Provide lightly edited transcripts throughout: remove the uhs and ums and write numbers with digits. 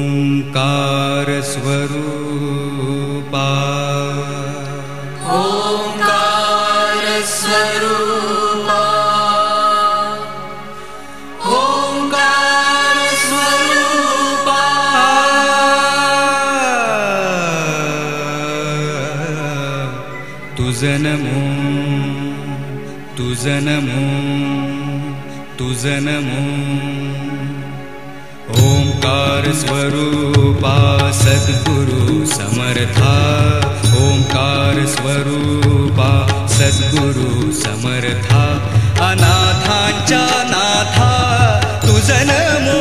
ओंकार स्वरूपा ओंकार स्वरूपा ओंकार स्वरूपा तुझं नमो तुझं नमो तुझं नमो ओंकार स्वरूपा सद्गुरु समर्था ओंकार स्वरूपा सद्गुरु समर्था अनाथांच्या नाथा तुझं नमो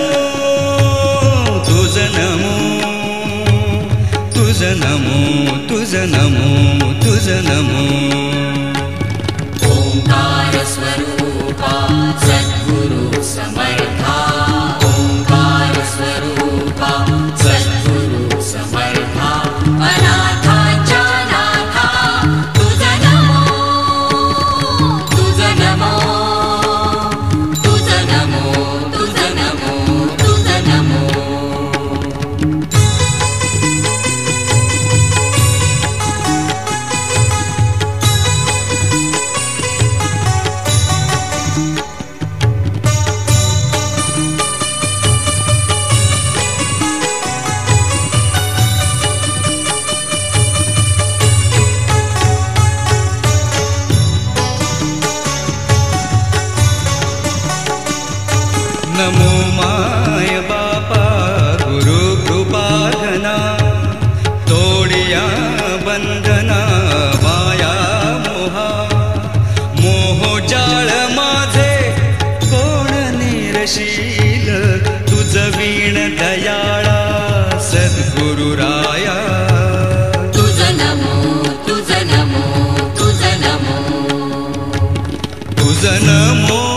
तुझं नमो तुझं नमो तुझं नमो तुझं नमो ओंकार स्वरूपा सद्गुरु समर्था स्वरूपा सद्गुरु समर्था अनाथांच्या नाथा तुझं नमो तुझं नमो तुझं नमो तुझं नमो तुझं नमो नमो माय बापा गुरु कृपाधना तोडिया बंधना माया मोहा मोह जाळ माझे कोण निरशील तुझ वीण दयाळा सद्गुरु राया तुझं नमो तुझं नमो तुझं नमो तुझं नमो